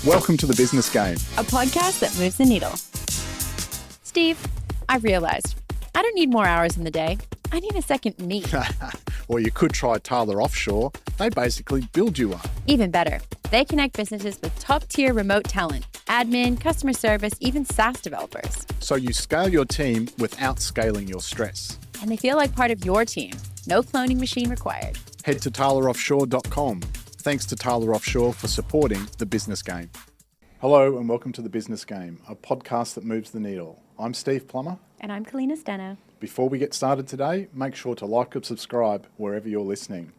Welcome to The Business Game. A podcast that moves the needle. Steve, I realized I don't need more hours in the day. I need a second me. Or you could try Tyler Offshore. They basically build you one. Even better, they connect businesses with top-tier remote talent, admin, customer service, even SaaS developers. So you scale your team without scaling your stress. And they feel like part of your team. No cloning machine required. Head to tyleroffshore.com. Thanks to Tyler Offshore for supporting The Business Game. Hello and welcome to The Business Game, a podcast that moves the needle. I'm Steve Plummer. And I'm Kalina Steno. Before we get started today, make sure to like and subscribe wherever you're listening.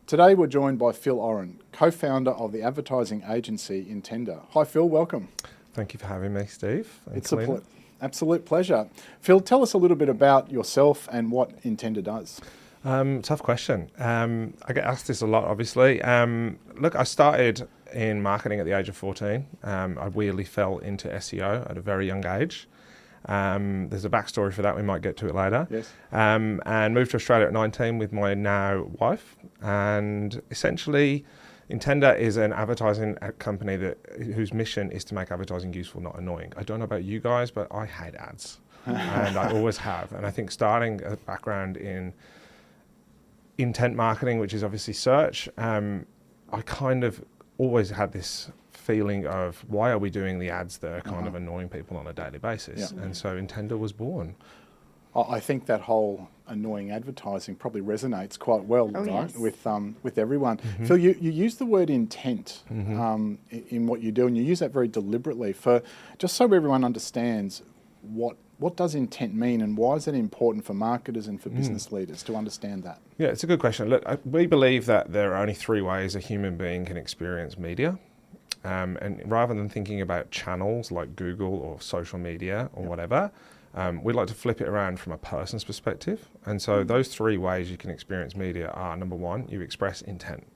Today we're joined by Phil Ohren, co-founder of the advertising agency Intender. Hi Phil, welcome. Thank you for having me, Steve. It's an absolute pleasure. Phil, tell us a little bit about yourself and what Intender does. Tough question. I get asked this a lot, obviously. Look, I started in marketing at the age of 14. I weirdly fell into SEO at a very young age. There's a backstory for that. We might get to it later. Yes. And moved to Australia at 19 with my now wife. And essentially, Intender is an advertising company whose mission is to make advertising useful, not annoying. I don't know about you guys, but I hate ads. And I always have. And I think starting a background in intent marketing, which is obviously search, I kind of always had this feeling of why are we doing the ads that are kind of annoying people on a daily basis? Yeah. And so Intender was born. I think that whole annoying advertising probably resonates quite well, right, yes. with everyone. Mm-hmm. Phil, you use the word intent in what you do, and you use that very deliberately for just so everyone understands what does intent mean and why is it important for marketers and for business leaders to understand that? Yeah, it's a good question. Look, we believe that there are only three ways a human being can experience media. And rather than thinking about channels like Google or social media or whatever, we'd like to flip it around from a person's perspective. And so those three ways you can experience media are, number one, you express intent.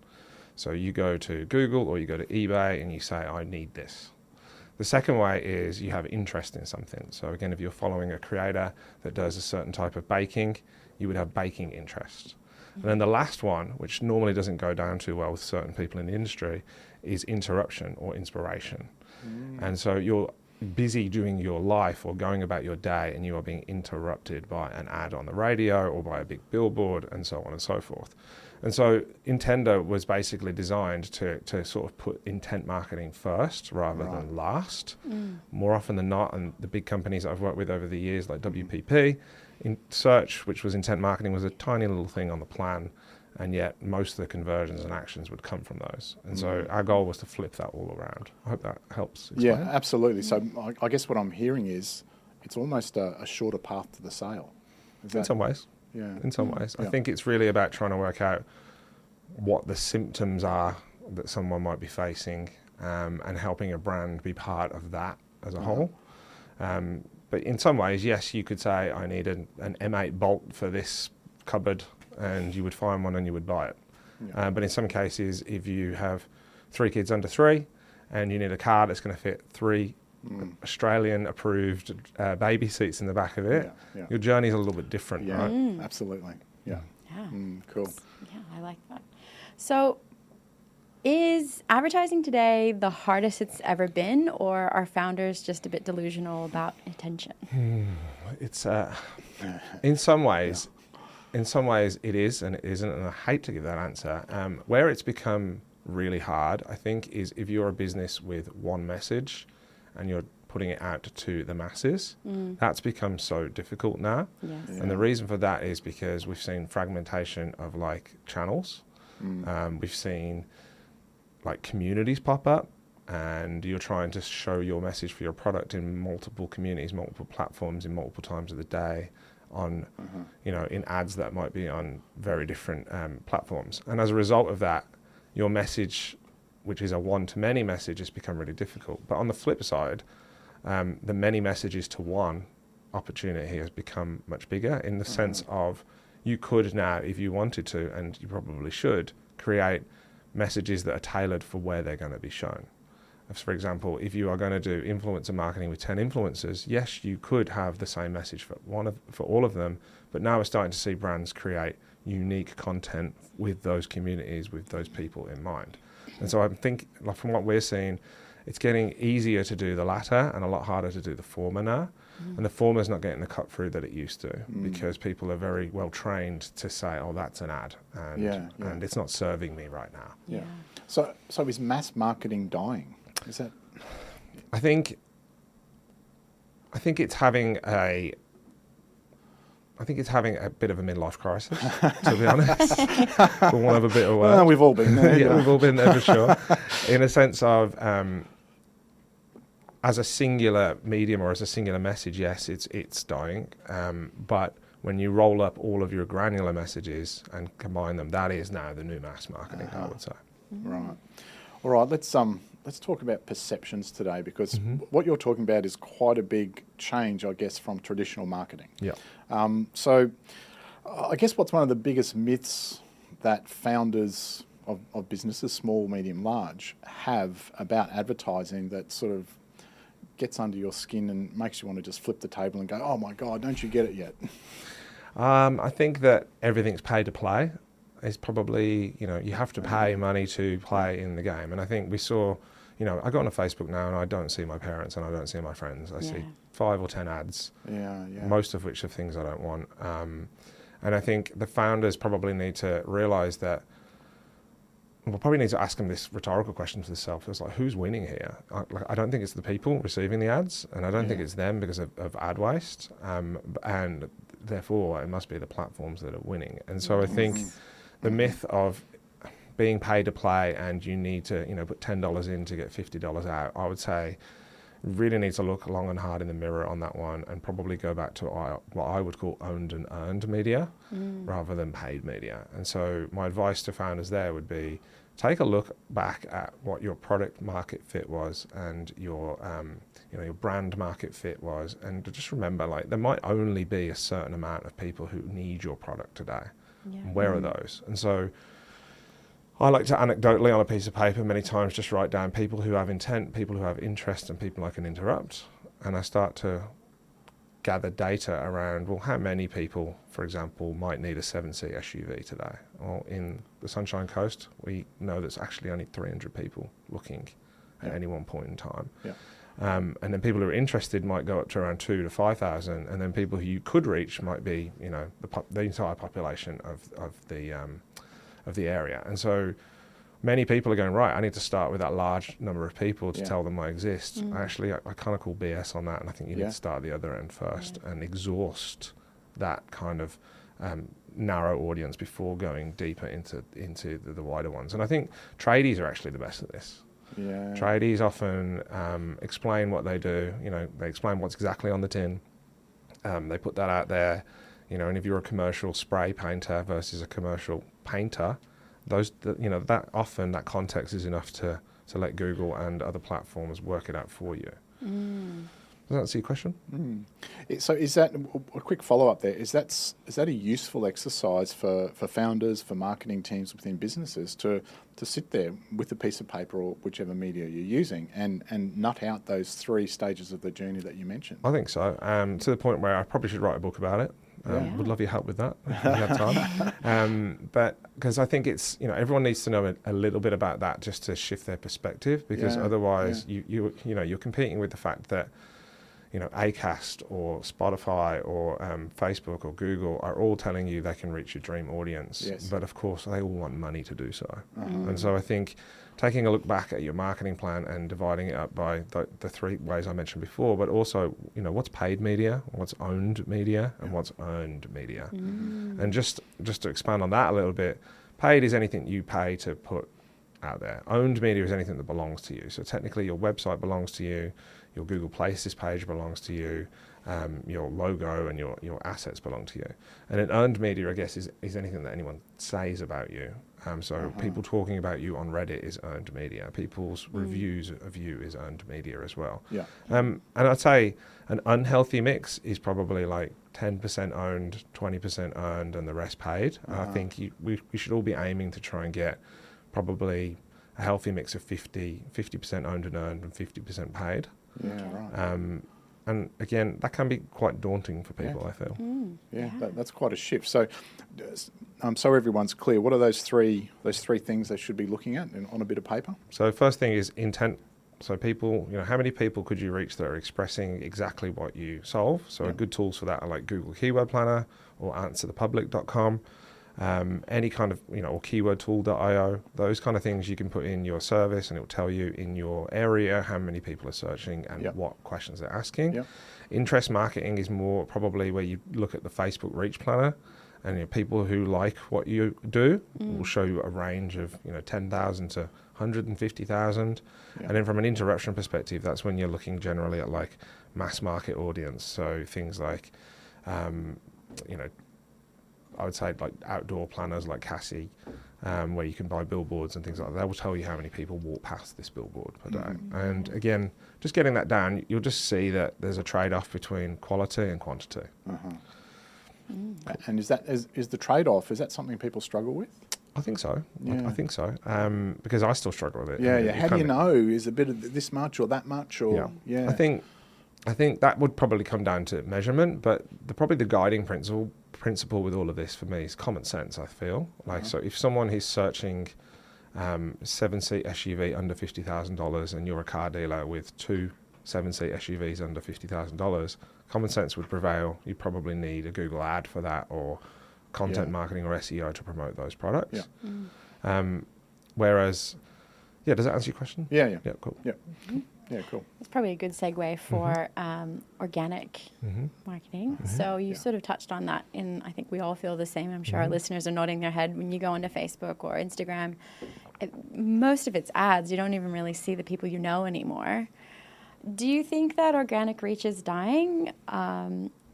So you go to Google or you go to eBay and you say, I need this. The second way is you have interest in something. So again, if you're following a creator that does a certain type of baking, you would have baking interest. And then the last one, which normally doesn't go down too well with certain people in the industry, is interruption or inspiration. And so you're busy doing your life or going about your day and you are being interrupted by an ad on the radio or by a big billboard and so on and so forth. And so Intender was basically designed to sort of put intent marketing first rather than last. More often than not, and the big companies I've worked with over the years like WPP, in search, which was intent marketing, was a tiny little thing on the plan, and yet most of the conversions and actions would come from those. And so our goal was to flip that all around. I hope that helps explain. Yeah, absolutely. So I guess what I'm hearing is it's almost a shorter path to the sale. In some ways. Yeah. In some ways. Yeah. I think it's really about trying to work out what the symptoms are that someone might be facing, and helping a brand be part of that as a whole. But in some ways, yes, you could say, I need an M8 bolt for this cupboard, and you would find one and you would buy it. Yeah. But in some cases, if you have 3 kids under 3 and you need a car that's going to fit 3 Australian-approved baby seats in the back of it, your journey's a little bit different, right? Absolutely. Yeah. Cool. Yeah, I like that. So is advertising today the hardest it's ever been, or are founders just a bit delusional about attention? It's in some ways it is and it isn't, and I hate to give that answer. Where it's become really hard, I think, is if you're a business with one message and you're putting it out to the masses, that's become so difficult now. Yes. And the reason for that is because we've seen fragmentation of like channels. We've seen like communities pop up, and you're trying to show your message for your product in multiple communities, multiple platforms, in multiple times of the day, on in ads that might be on very different platforms. And as a result of that, your message, which is a one-to-many message, has become really difficult. But on the flip side, the many messages to one opportunity has become much bigger, in the sense of you could now, if you wanted to, and you probably should, create messages that are tailored for where they're going to be shown. For example, if you are going to do influencer marketing with 10 influencers, yes, you could have the same message for all of them, but now we're starting to see brands create unique content with those communities, with those people in mind. And so I think, like, from what we're seeing, it's getting easier to do the latter and a lot harder to do the former now. And the former is not getting the cut through that it used to because people are very well trained to say, oh, that's an ad, and it's not serving me right now. Yeah. So is mass marketing dying? Is that? I think it's having a bit of a midlife crisis, to be honest, for want of a bit of word. Well, we've all been there. Yeah, we've all been there for sure. In a sense of, as a singular medium or as a singular message, yes, it's dying. But when you roll up all of your granular messages and combine them, that is now the new mass marketing, I would say. Right. All right. Let's talk about perceptions today, because what you're talking about is quite a big change, I guess, from traditional marketing. Yeah. So I guess what's one of the biggest myths that founders of businesses, small, medium, large, have about advertising that sort of gets under your skin and makes you want to just flip the table and go, oh my God, don't you get it yet? I think that everything's pay to play. Is probably, you have to pay money to play in the game. And I think we saw, I go on a Facebook now and I don't see my parents and I don't see my friends. I see 5 or 10 ads, most of which are things I don't want. And I think the founders probably need to realise that, we'll probably need to ask them this rhetorical question to themselves. It's like, who's winning here? I don't think it's the people receiving the ads, and I don't think it's them because of ad waste. And therefore, it must be the platforms that are winning. And so I think the myth of being paid to play and you need to, put $10 in to get $50 out, I would say really need to look long and hard in the mirror on that one and probably go back to what I would call owned and earned media rather than paid media. And so my advice to founders there would be take a look back at what your product market fit was and your your brand market fit was, and just remember, like, there might only be a certain amount of people who need your product today. Where are those? And so I like to anecdotally on a piece of paper many times just write down people who have intent, people who have interest, and people I can interrupt. And I start to gather data around, well, how many people, for example, might need a 7-seat SUV today? Well, in the Sunshine Coast, we know there's actually only 300 people looking at any one point in time. And then people who are interested might go up to around 2,000 to 5,000, and then people who you could reach might be, the entire population of the area. And so many people are going, right, I need to start with that large number of people to tell them I exist. Actually, I kind of call BS on that, and I think you need to start at the other end first and exhaust that kind of narrow audience before going deeper into the wider ones. And I think tradies are actually the best at this. Tradies often explain what they do. They explain what's exactly on the tin. They put that out there. And if you're a commercial spray painter versus a commercial painter, that often that context is enough to let Google and other platforms work it out for you. Does that answer your question? So is that a quick follow-up there? Is that a useful exercise for founders, for marketing teams within businesses to sit there with a piece of paper or whichever media you're using and nut out those 3 stages of the journey that you mentioned? I think so. To the point where I probably should write a book about it. Would love your help with that if you have time. But because I think it's, everyone needs to know a little bit about that just to shift their perspective, because otherwise you're competing with the fact that Acast or Spotify or Facebook or Google are all telling you they can reach your dream audience. But of course they all want money to do so. And so I think taking a look back at your marketing plan and dividing it up by the 3 ways I mentioned before, but also, what's paid media, what's owned media, and what's earned media. And just to expand on that a little bit, paid is anything you pay to put out there. Owned media is anything that belongs to you. So technically your website belongs to you, your Google Places page belongs to you, your logo and your assets belong to you. And an earned media, I guess, is anything that anyone says about you. So people talking about you on Reddit is earned media. People's reviews of you is earned media as well. And I'd say an unhealthy mix is probably like 10% owned, 20% earned, and the rest paid. I think we should all be aiming to try and get probably a healthy mix of 50% owned and earned and 50% paid. And again, that can be quite daunting for people, I feel. That's quite a shift. So everyone's clear, what are those three things they should be looking at on a bit of paper? So first thing is intent So people, how many people could you reach that are expressing exactly what you solve? So good tools for that are like Google Keyword Planner or answerthepublic.com. Any kind of, or keywordtool.io, those kind of things you can put in your service and it will tell you in your area how many people are searching and what questions they're asking. Yep. Interest marketing is more probably where you look at the Facebook Reach Planner and people who like what you do will show you a range of 10,000 to 150,000. And then from an interruption perspective, that's when you're looking generally at like mass market audience. So things like, I would say like outdoor planners like Cassie, where you can buy billboards and things like that. That will tell you how many people walk past this billboard per day. And again, just getting that down, you'll just see that there's a trade-off between quality and quantity. And is the trade-off, is that something people struggle with? I think so. Yeah. I think so. Because I still struggle with it. Yeah. How do you know? Is a bit of this much or that much? Or I think that would probably come down to measurement, but probably the guiding principle with all of this for me is common sense. I feel like so if someone is searching 7-seat SUV under $50,000 and you're a car dealer with 2 7-seat SUVs under $50,000, common sense would prevail. You probably need a Google ad for that or content marketing or SEO to promote those products. Whereas, does that answer your question? Yeah, cool. Yeah, cool. It's probably a good segue for organic marketing. So you sort of touched on that, and I think we all feel the same. I'm sure our listeners are nodding their head when you go onto Facebook or Instagram. Most of it's ads. You don't even really see the people you know anymore. Do you think that organic reach is dying?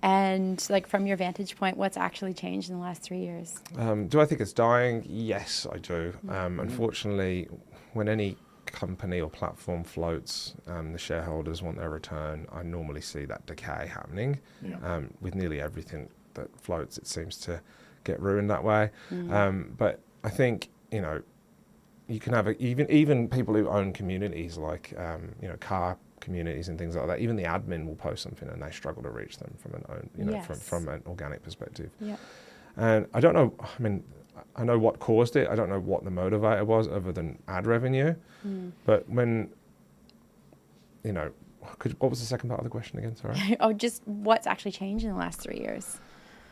And like from your vantage point, what's actually changed in the last 3 years? Do I think it's dying? Yes, I do. Unfortunately, when any company or platform floats, the shareholders want their return. I normally see that decay happening. With nearly everything that floats, it seems to get ruined that way. But I think you can have even people who own communities like car communities and things like that. Even the admin will post something and they struggle to reach them from an own from an organic perspective. And I don't know. I mean, I know what caused it. I don't know what the motivator was other than ad revenue. But when, what was the second part of the question again? Sorry. Just what's actually changed in the last 3 years?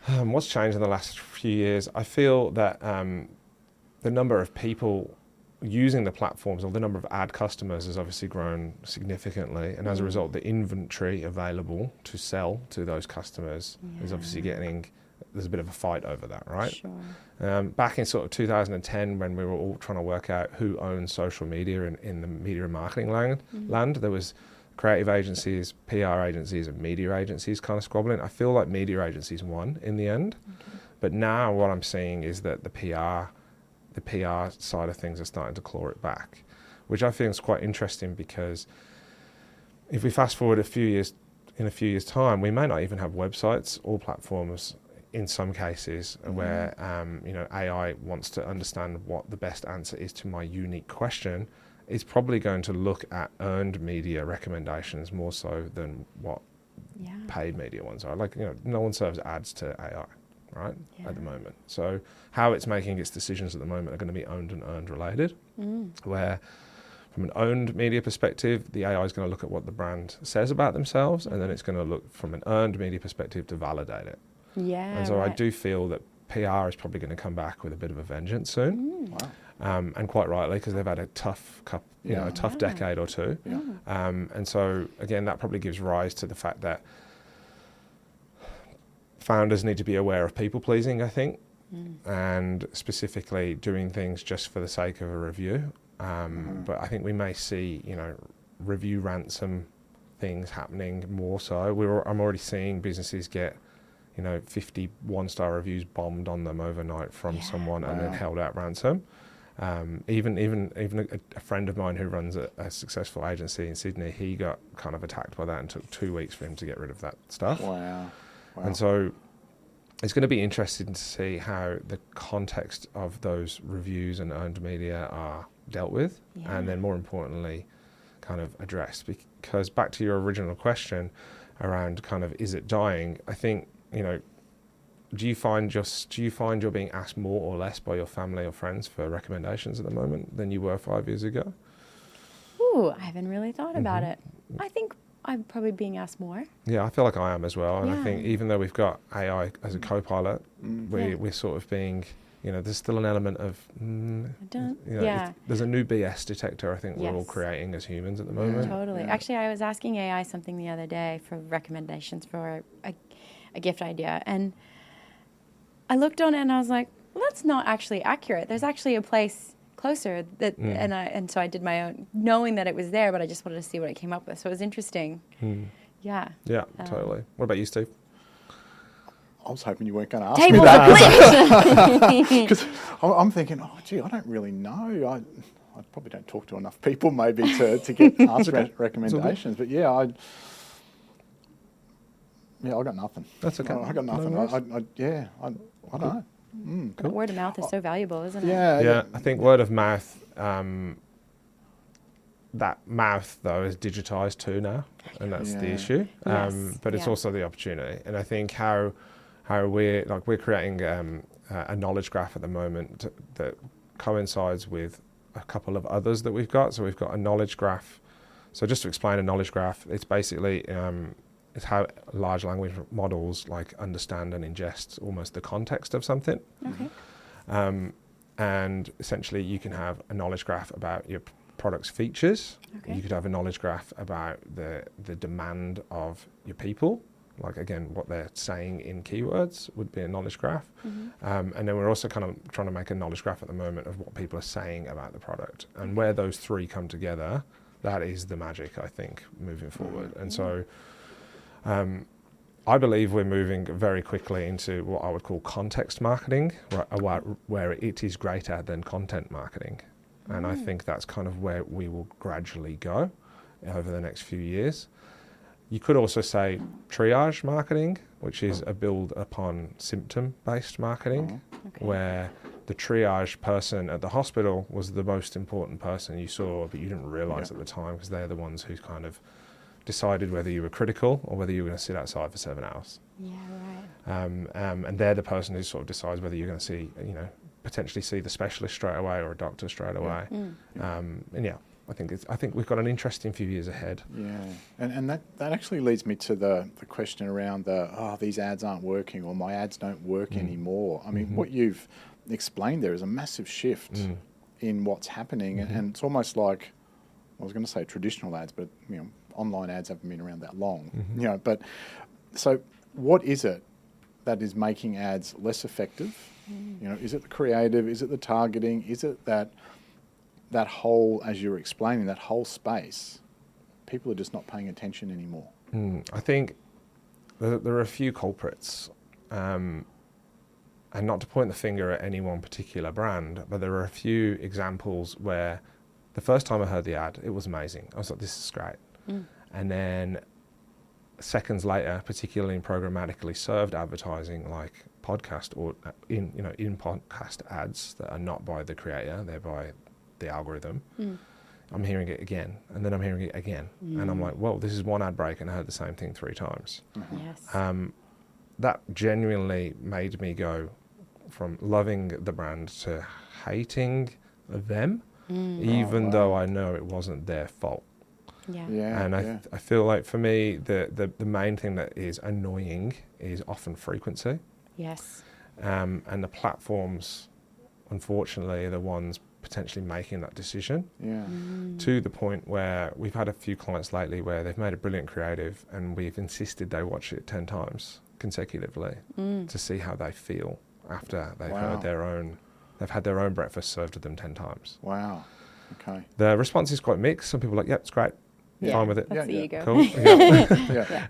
What's changed in the last few years? I feel that the number of people using the platforms or the number of ad customers has obviously grown significantly. And as a result, the inventory available to sell to those customers is obviously there's a bit of a fight over that, right? Sure. Back in sort of 2010, when we were all trying to work out who owns social media in the media and marketing land, there was creative agencies, PR agencies, and media agencies kind of squabbling. I feel like media agencies won in the end. But now what I'm seeing is that the PR side of things are starting to claw it back, which I think is quite interesting because if we fast forward in a few years' time, we may not even have websites or platforms in some cases where AI wants to understand what the best answer is to my unique question. It's probably going to look at earned media recommendations more so than what paid media ones are. Like, no one serves ads to AI, right, at the moment. So how it's making its decisions at the moment are going to be owned and earned related, where from an owned media perspective, the AI is going to look at what the brand says about themselves, and then it's going to look from an earned media perspective to validate it. And so I do feel that PR is probably going to come back with a bit of a vengeance soon. And quite rightly, because they've had a tough decade or two. And so, again, that probably gives rise to the fact that founders need to be aware of people-pleasing, I think, and specifically doing things just for the sake of a review. But I think we may see, review ransom things happening more so. I'm already seeing businesses get 50 one-star reviews bombed on them overnight from someone and then held out ransom. Even a friend of mine who runs a successful agency in Sydney, he got kind of attacked by that and took 2 weeks for him to get rid of that stuff. Wow. And so it's going to be interesting to see how the context of those reviews and earned media are dealt with, and then more importantly, kind of addressed. Because back to your original question around kind of, is it dying? I think, do you find you're being asked more or less by your family or friends for recommendations at the moment than you were 5 years ago? Ooh, I haven't really thought about it. I think I'm probably being asked more. Yeah, I feel like I am as well. And I Yeah. think even though we've got AI as a co-pilot, Yeah. we're sort of being, there's still an element of, Yeah. there's a new BS detector I think we're all Yes. creating as humans at the moment. Totally. Yeah. Actually, I was asking AI something the other day for recommendations for a gift idea, and I looked on it and I was like, well, that's not actually accurate. There's actually a place closer that, and so I did my own, knowing that it was there, but I just wanted to see what it came up with. So it was interesting. Yeah. Yeah, totally. What about you, Steve? I was hoping you weren't going to ask Table me that. flipped. Because I'm thinking, oh, gee, I don't really know. I probably don't talk to enough people maybe to get asked recommendations. But yeah, I got nothing. That's okay. I got nothing. No I don't know. Cool. Word of mouth is so valuable, isn't it? Yeah, I think word of mouth, that mouth though is digitized too now, and that's the issue. Yes. But it's also the opportunity, and I think how we're creating a knowledge graph at the moment that coincides with a couple of others that we've got. So we've got a knowledge graph. So just to explain a knowledge graph, it's basically it's how large language models understand and ingest almost the context of something. Okay. And essentially you can have a knowledge graph about your product's features. Okay. You could have a knowledge graph about the demand of your people. Again, what they're saying in keywords would be a knowledge graph. And then we're also kind of trying to make a knowledge graph at the moment of what people are saying about the product. And where those three come together, that is the magic, I think, moving forward. And so I believe we're moving very quickly into what I would call context marketing, where it is greater than content marketing. And I think that's kind of where we will gradually go over the next few years. You could also say triage marketing, which is a build upon symptom-based marketing, where the triage person at the hospital was the most important person you saw, but you didn't realise at the time because they're the ones who kind of decided whether you were critical or whether you were going to sit outside for 7 hours. Yeah, right. And they're the person who sort of decides whether you're going to see, potentially see the specialist straight away or a doctor straight away. And yeah, I think we've got an interesting few years ahead. Yeah, and that actually leads me to the question around these ads aren't working or my ads don't work anymore. I mean, what you've explained there is a massive shift in what's happening, and it's almost like, I was going to say traditional ads, but online ads haven't been around that long. But so what is it that is making ads less effective? Is it the creative? Is it the targeting? Is it that whole, as you were explaining, that whole space? People are just not paying attention anymore. I think there are a few culprits, and not to point the finger at any one particular brand, but there are a few examples where the first time I heard the ad, it was amazing. I was like, this is great. And then seconds later, particularly in programmatically served advertising like podcast or in podcast ads that are not by the creator, they're by the algorithm, I'm hearing it again, and then I'm hearing it again. And I'm like, well, this is one ad break and I heard the same thing 3 times. Yes. That genuinely made me go from loving the brand to hating them, even though I know it wasn't their fault. Yeah. And I feel like for me, the main thing that is annoying is often frequency. Yes. And the platforms, unfortunately, are the ones potentially making that decision. To the point where we've had a few clients lately where they've made a brilliant creative and we've insisted they watch it 10 times consecutively to see how they feel after they've heard they've had their own breakfast served to them 10 times. Wow. Okay. The response is quite mixed. Some people are like, yep, it's great. Fine with it. That's the ego. Cool.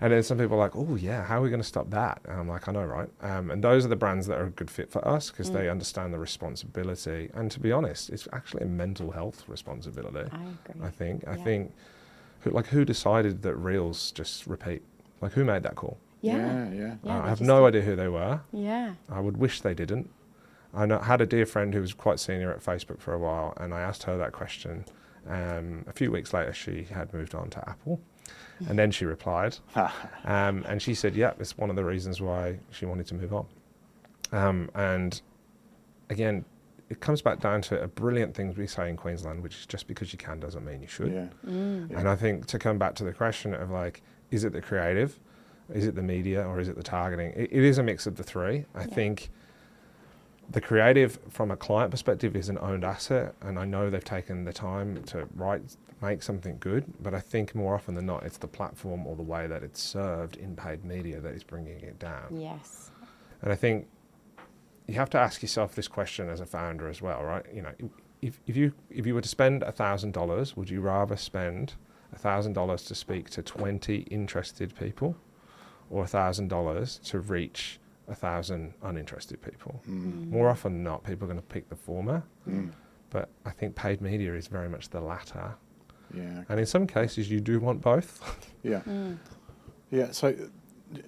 And then some people are like, oh yeah, how are we going to stop that? And I'm like, I know, right? And those are the brands that are a good fit for us because they understand the responsibility. And to be honest, it's actually a mental health responsibility. I agree. I think, who decided that reels just repeat? Like, who made that call? Yeah. I have no idea who they were. Yeah. I would wish they didn't. I had a dear friend who was quite senior at Facebook for a while, and I asked her that question. A few weeks later, she had moved on to Apple, and then she replied, and she said, "Yeah, it's one of the reasons why she wanted to move on." And again, it comes back down to a brilliant thing we say in Queensland, which is just because you can doesn't mean you should. Yeah. And I think to come back to the question of like, is it the creative, is it the media, or is it the targeting? It is a mix of the three. I think the creative from a client perspective is an owned asset, and I know they've taken the time to make something good, but I think more often than not it's the platform or the way that it's served in paid media that is bringing it down. Yes. And I think you have to ask yourself this question as a founder as well, right? You know, if you were to spend $1,000, would you rather spend $1,000 to speak to 20 interested people, or $1,000 to reach 1,000 uninterested people? More often than not, people are going to pick the former. But I think paid media is very much the latter. Yeah. And in some cases, you do want both. Yeah. Yeah. So,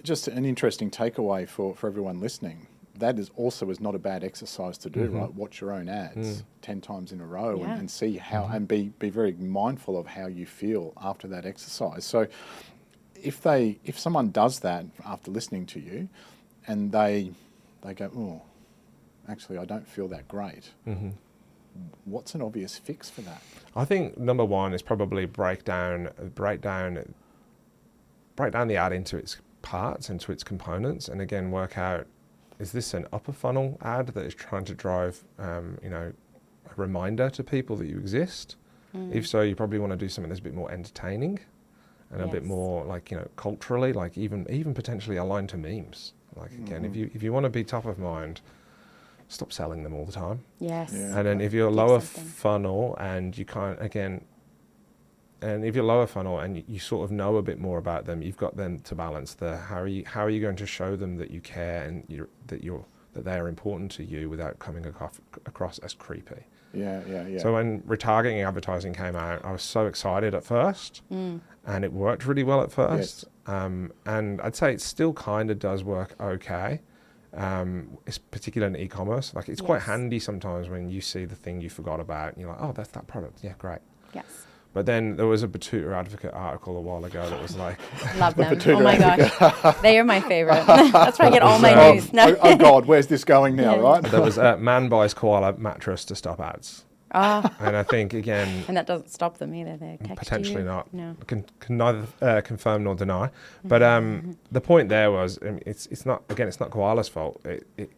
just an interesting takeaway for everyone listening. That is not a bad exercise to do, right? Watch your own ads 10 times in a row and see how, and be very mindful of how you feel after that exercise. So, if someone does that after listening to you, and they go, oh, actually, I don't feel that great. What's an obvious fix for that? I think number one is probably break down the ad into its parts, into its components, and again work out, is this an upper funnel ad that is trying to drive a reminder to people that you exist? If so, you probably want to do something that's a bit more entertaining and a bit more like, culturally, like even potentially aligned to memes. Like again, if you want to be top of mind, stop selling them all the time. Yes. Yeah. And then if you're lower funnel and you can't, again, and if you're lower funnel and you sort of know a bit more about them, you've got them to balance how are you going to show them that you care and that they are important to you without coming across as creepy. Yeah. So when retargeting advertising came out, I was so excited at first, and it worked really well at first. Yes. And I'd say it still kind of does work okay. It's particularly in e-commerce. Like it's quite handy sometimes when you see the thing you forgot about and you're like, oh, that's that product. Yeah, great. Yes. But then there was a Batuta Advocate article a while ago that was like... Love them. Oh my gosh. They are my favorite. That's where I get all my news. Oh God, where's this going now, right? There was man buys koala mattress to stop ads. And I think, again... And that doesn't stop them either. They text potentially you. not. No. Can neither confirm nor deny. But the point there was, it's not koala's fault.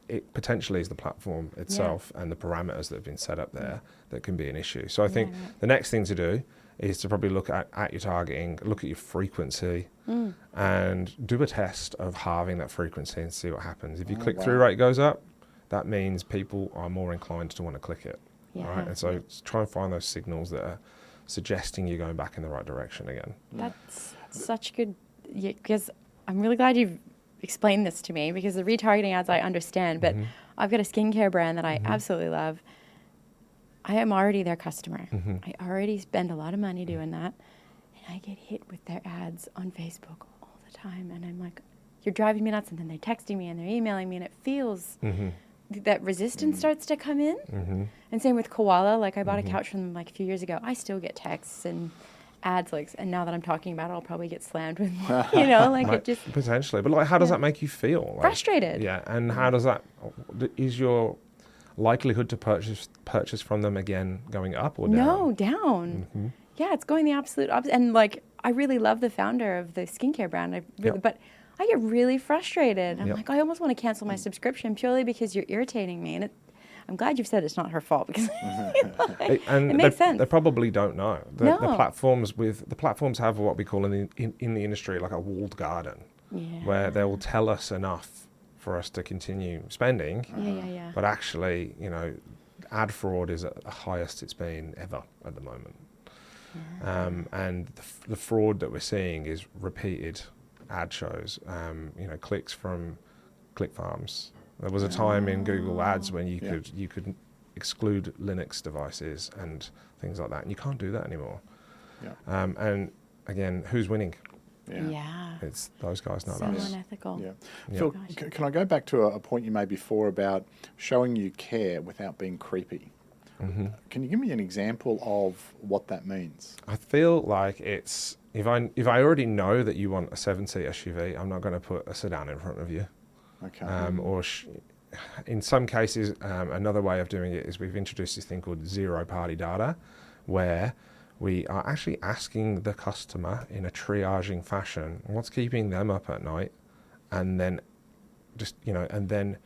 It potentially is the platform itself and the parameters that have been set up there that can be an issue. So I think the next thing to do is to probably look at your targeting, look at your frequency, and do a test of halving that frequency and see what happens. If your click-through rate goes up, that means people are more inclined to want to click it. Yeah. Right? And so try and find those signals that are suggesting you're going back in the right direction again. That's such good, because I'm really glad you've explained this to me, because the retargeting ads I understand, but I've got a skincare brand that I absolutely love. I am already their customer. I already spend a lot of money doing that, and I get hit with their ads on Facebook all the time, and I'm like, you're driving me nuts, and then they're texting me and they're emailing me, and it feels that resistance starts to come in. And same with Koala. Like I bought a couch from them like a few years ago. I still get texts and ads, like, and now that I'm talking about it, I'll probably get slammed with more, it just... Potentially. But like, how does that make you feel? Like, frustrated. Yeah. And how does that... Is your likelihood to purchase from them again going up or down? No, down. Yeah, it's going the absolute opposite. And like, I really love the founder of the skincare brand. But I get really frustrated. I'm like, I almost want to cancel my subscription purely because you're irritating me. And I'm glad you've said it's not her fault, because it makes sense. They probably don't know. The No. platforms have what we call in the industry like a walled garden, where they will tell us enough for us to continue spending. But actually, ad fraud is at the highest it's been ever at the moment. And the fraud that we're seeing is repeated ad shows, clicks from click farms. There was a time in Google Ads when you could exclude Linux devices and things like that, and you can't do that anymore. And again, who's winning? It's those guys, not us. So unethical. Phil, can I go back to a point you made before about showing you care without being creepy? Can you give me an example of what that means? I feel like it's, if I already know that you want a 7-seat SUV, I'm not going to put a sedan in front of you. Okay. in some cases, another way of doing it is we've introduced this thing called zero-party data, where we are actually asking the customer in a triaging fashion what's keeping them up at night, and then and then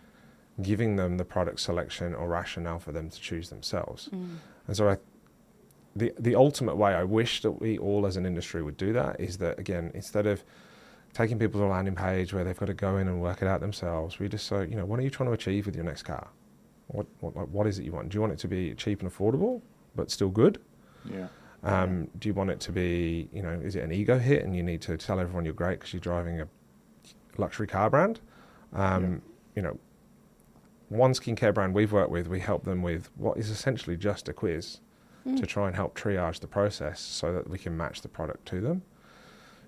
giving them the product selection or rationale for them to choose themselves. And so the ultimate way I wish that we all as an industry would do that is that, again, instead of taking people to a landing page where they've got to go in and work it out themselves, we just say, what are you trying to achieve with your next car? What is it you want? Do you want it to be cheap and affordable, but still good? Yeah. Do you want it to be, is it an ego hit and you need to tell everyone you're great because you're driving a luxury car brand? One skincare brand we've worked with, we help them with what is essentially just a quiz to try and help triage the process so that we can match the product to them.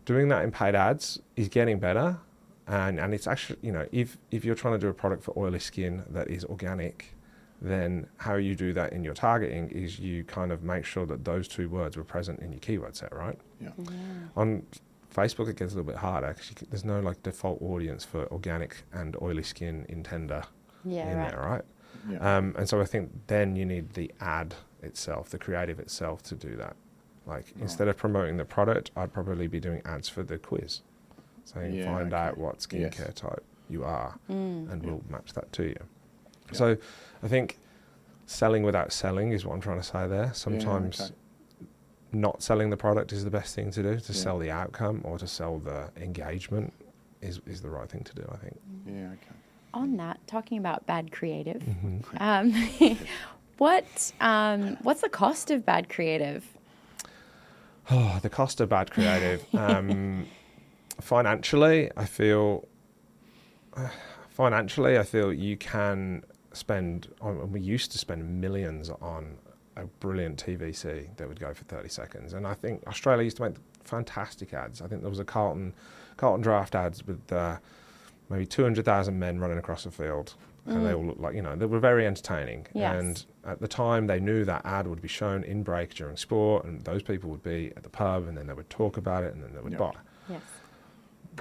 Doing that in paid ads is getting better, and it's actually, if you're trying to do a product for oily skin that is organic, then how you do that in your targeting is you kind of make sure that those two words were present in your keyword set, right? Yeah. On Facebook, it gets a little bit harder because there's no default audience for organic and oily skin intender there, right? Yeah. And so I think then you need the ad itself, the creative itself, to do that. Instead of promoting the product, I'd probably be doing ads for the quiz, saying find out what skincare type you are, and we'll match that to you. Yeah. So I think selling without selling is what I'm trying to say there. Sometimes not selling the product is the best thing to do. To sell the outcome or to sell the engagement is the right thing to do, I think. Yeah, okay. On that, talking about bad creative, what's the cost of bad creative? Oh, the cost of bad creative. Financially, I feel you can spend, we used to spend millions on a brilliant TVC that would go for 30 seconds. And I think Australia used to make fantastic ads. I think there was a Carlton Draft ads with maybe 200,000 men running across a field. And they all looked like, they were very entertaining. Yes. And at the time, they knew that ad would be shown in break during sport, and those people would be at the pub, and then they would talk about it, and then they would buy. Yes.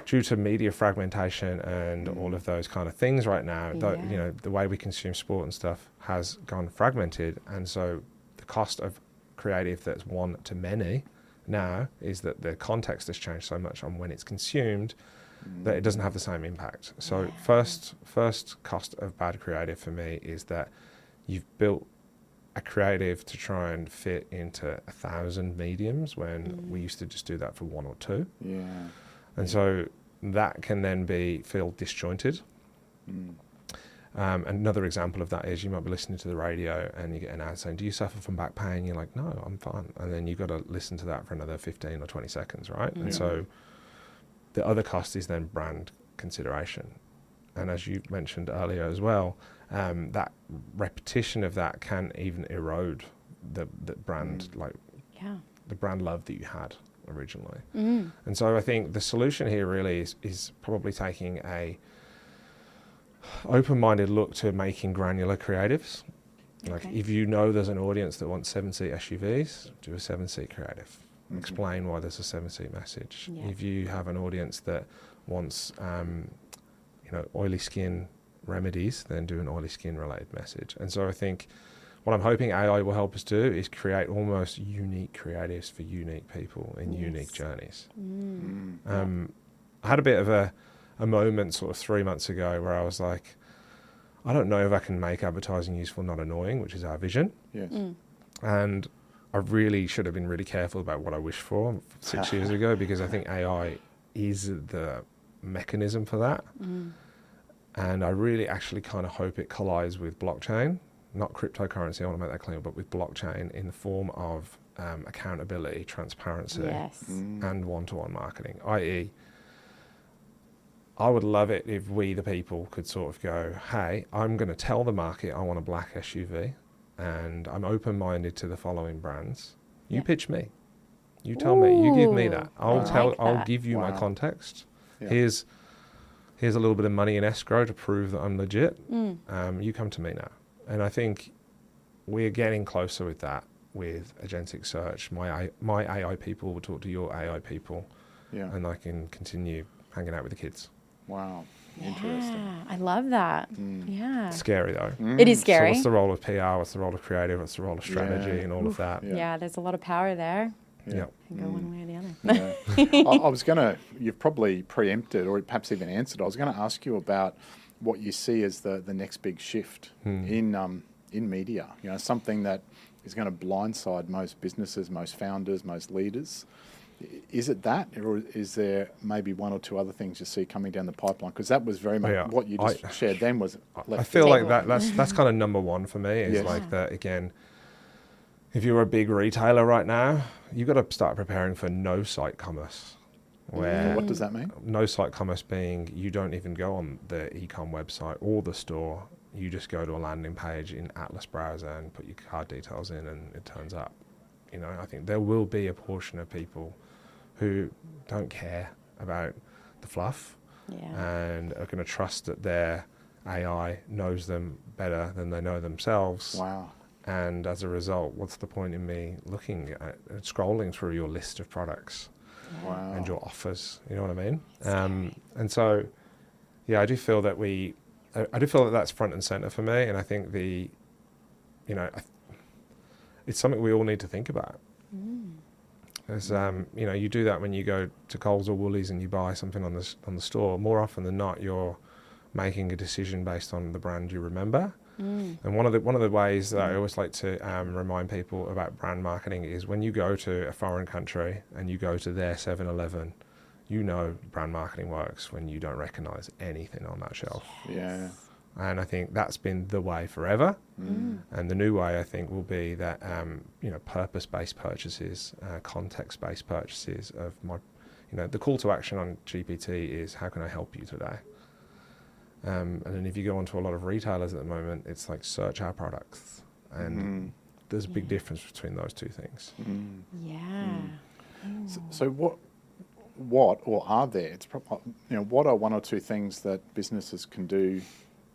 Due to media fragmentation and all of those kind of things right now, the way we consume sport and stuff has gone fragmented. And so the cost of creative that's one to many now is that the context has changed so much on when it's consumed that it doesn't have the same impact. So first cost of bad creative for me is that you've built a creative to try and fit into 1,000 mediums when we used to just do that for one or two. Yeah. And so that can then feel disjointed. Another example of that is you might be listening to the radio and you get an ad saying, do you suffer from back pain? You're like, no, I'm fine. And then you've got to listen to that for another 15 or 20 seconds, right? And so the other cost is then brand consideration. And as you mentioned earlier as well, that repetition of that can even erode the brand, the brand love that you had originally. And so I think the solution here really is probably taking a open-minded look to making granular creatives. If you know there's an audience that wants 7-seat SUVs, do a 7-seat creative. Explain why there's a 7-seat message. If you have an audience that wants oily skin remedies, then do an oily skin related message. And so I think what I'm hoping AI will help us do is create almost unique creatives for unique people in unique journeys. I had a bit of a moment sort of 3 months ago where I was like, I don't know if I can make advertising useful, not annoying, which is our vision. Yes. And I really should have been really careful about what I wished for 6 years ago, because I think AI is the mechanism for that. And I really actually kind of hope it collides with blockchain, not cryptocurrency, I want to make that clear, but with blockchain in the form of accountability, transparency, and one-to-one marketing, i.e., I would love it if we, the people, could sort of go, hey, I'm going to tell the market I want a black SUV, and I'm open-minded to the following brands. You pitch me. You tell me. You give me that. I'll give you my context. Yeah. Here's a little bit of money in escrow to prove that I'm legit. You come to me now. And I think we're getting closer with that with agentic search. My AI people will talk to your AI people, and I can continue hanging out with the kids. Wow. Interesting. I love that. Yeah. Scary though. It is So scary. what's the role of PR? What's the role of creative? What's the role of strategy and all of that? Yeah, there's a lot of power there. Yeah. Can go one way or the other. Yeah. I was going to, you've probably preempted or perhaps even answered. I was going to ask you about what you see as the next big shift in media. You know, something that is going to blindside most businesses, most founders, most leaders. Is it that, or is there maybe one or two other things you see coming down the pipeline? Because that was very much what you just shared then was. I feel like that's kind of number one for me. Is like that again. If you're a big retailer right now, you've got to start preparing for no site commerce. Where what does that mean? No site commerce being you don't even go on the e-com website or the store. You just go to a landing page in Atlas browser and put your card details in, and it turns up. You know, I think there will be a portion of people who don't care about the fluff and are going to trust that their AI knows them better than they know themselves. Wow. And as a result, what's the point in me looking at scrolling through your list of products and your offers? You know what I mean? And so, yeah, I do feel that that's front and center for me. And I think it's something we all need to think about. As you do that when you go to Coles or Woolies and you buy something on the store. More often than not, you're making a decision based on the brand you remember. And one of the ways that I always like to remind people about brand marketing is when you go to a foreign country and you go to their 7-Eleven, you know brand marketing works when you don't recognize anything on that shelf. Yeah. And I think that's been the way forever. And the new way, I think, will be that, purpose-based purchases, context-based purchases of the call to action on GPT is, how can I help you today? And then if you go onto a lot of retailers at the moment, it's like search our products. And there's a big difference between those two things. Yeah. So what or are there? It's what are one or two things that businesses can do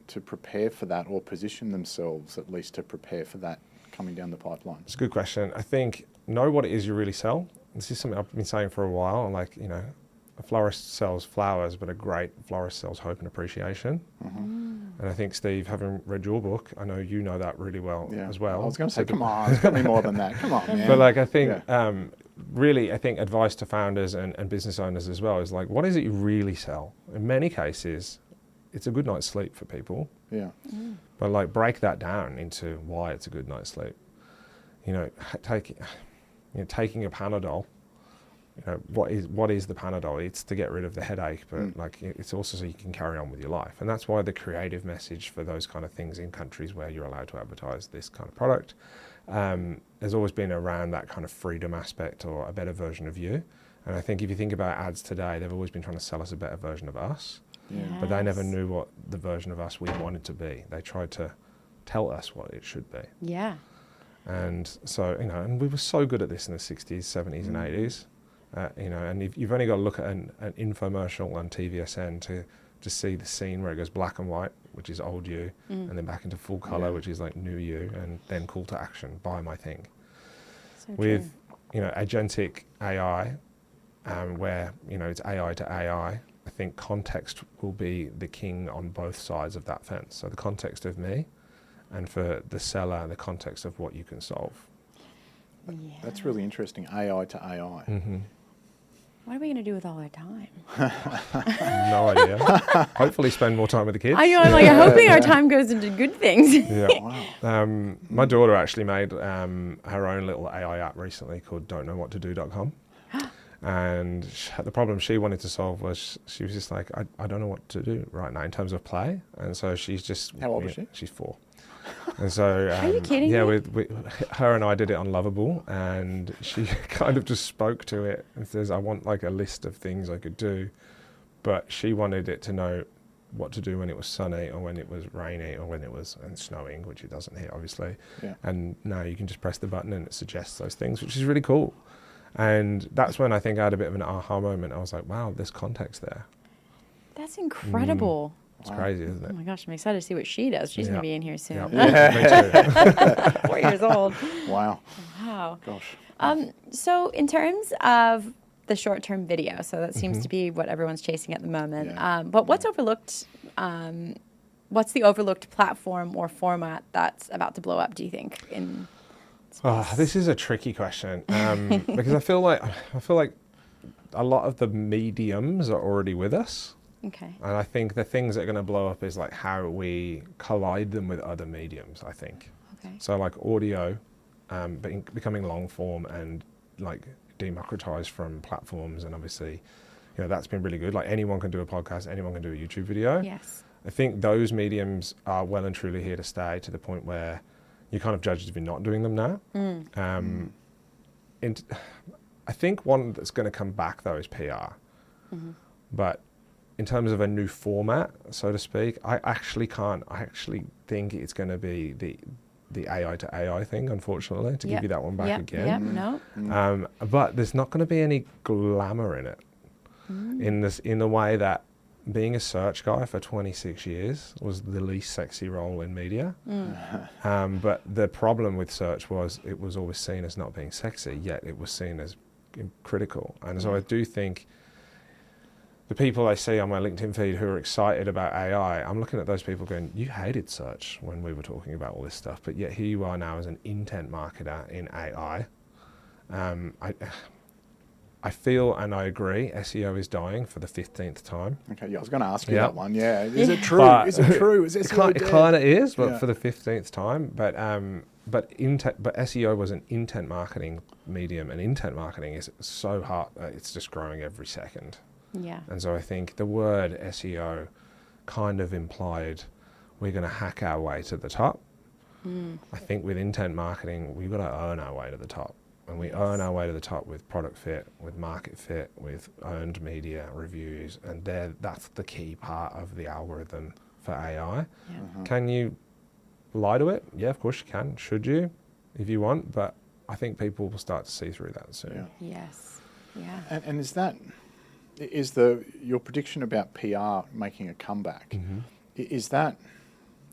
to prepare for that, or position themselves at least to prepare for that coming down the pipeline? It's a good question. I think know what it is you really sell. This is something I've been saying for a while. Like, a florist sells flowers, but a great florist sells hope and appreciation. And I think, Steve, having read your book, I know you know that really well as well. I was going to say, come on, it's got to be more than that. Come on, man. But I think, really, I think advice to founders and business owners as well is like, what is it you really sell? In many cases, it's a good night's sleep for people. Yeah. But break that down into why it's a good night's sleep. Taking a Panadol. What is the Panadol? It's to get rid of the headache, but it's also so you can carry on with your life. And that's why the creative message for those kind of things in countries where you're allowed to advertise this kind of product has always been around that kind of freedom aspect or a better version of you. And I think if you think about ads today, they've always been trying to sell us a better version of us. Yeah. But they never knew what the version of us we wanted to be. They tried to tell us what it should be. Yeah. And so, and we were so good at this in the 60s, 70s and 80s. And if you've only got to look at an infomercial on TVSN to see the scene where it goes black and white, which is old you, and then back into full colour, which is like new you, and then call to action, buy my thing. So with, agentic AI, where, it's AI to AI, I think context will be the king on both sides of that fence. So the context of me, and for the seller, the context of what you can solve. Yeah. That's really interesting, AI to AI. What are we going to do with all our time? No idea. Hopefully spend more time with the kids. I know, I'm hoping our time goes into good things. Wow. My daughter actually made her own little AI app recently called don'tknowwhattodo.com. And the problem she wanted to solve was she was just like, I don't know what to do right now in terms of play. And so she's just... How old is she? She's 4. And so, are you kidding me? Yeah, her and I did it on Lovable, and she kind of just spoke to it and says, I want a list of things I could do, but she wanted it to know what to do when it was sunny or when it was rainy or when it was snowing, which it doesn't here, obviously. Yeah. And now you can just press the button and it suggests those things, which is really cool. And that's when I think I had a bit of an aha moment. I was like, wow, there's context there. That's incredible. It's crazy, isn't it? Oh my gosh, I'm excited to see what she does. She's going to be in here soon. Me too. 4 years old. Wow. Wow. Gosh. So in terms of the short-term video. So that seems to be what everyone's chasing at the moment. Yeah. But what's overlooked? What's the overlooked platform or format that's about to blow up, do you think, in space? This is a tricky question because I feel like a lot of the mediums are already with us. Okay. And I think the things that are going to blow up is like how we collide them with other mediums, I think. Okay. So like audio becoming long form and like democratized from platforms, and obviously, that's been really good. Like anyone can do a podcast, anyone can do a YouTube video. Yes. I think those mediums are well and truly here to stay, to the point where you're kind of judged if you're not doing them now. I think one that's going to come back though is PR. But in terms of a new format, so to speak, I actually think it's going to be the AI to AI thing, unfortunately, to give you that one back again. No. But there's not going to be any glamour in it, in the way that being a search guy for 26 years was the least sexy role in media. But the problem with search was it was always seen as not being sexy, yet it was seen as critical. And so I do think the people I see on my LinkedIn feed who are excited about AI, I'm looking at those people going, you hated search when we were talking about all this stuff, but yet here you are now as an intent marketer in AI. I feel, and I agree, SEO is dying for the 15th time. Okay, yeah, I was going to ask you that one. Yeah, is it true? Is it true? Is SEO dead? It kind of is, but for the 15th time. But SEO was an intent marketing medium, and intent marketing is so hard. It's just growing every second. Yeah. And so I think the word SEO kind of implied we're going to hack our way to the top. I think with intent marketing, we've got to earn our way to the top. And we earn our way to the top with product fit, with market fit, with earned media reviews. And that's the key part of the algorithm for AI. Yeah. Can you lie to it? Yeah, of course you can. Should you? If you want. But I think people will start to see through that soon. Yeah. Yes. Yeah. And is your prediction about PR making a comeback, is that,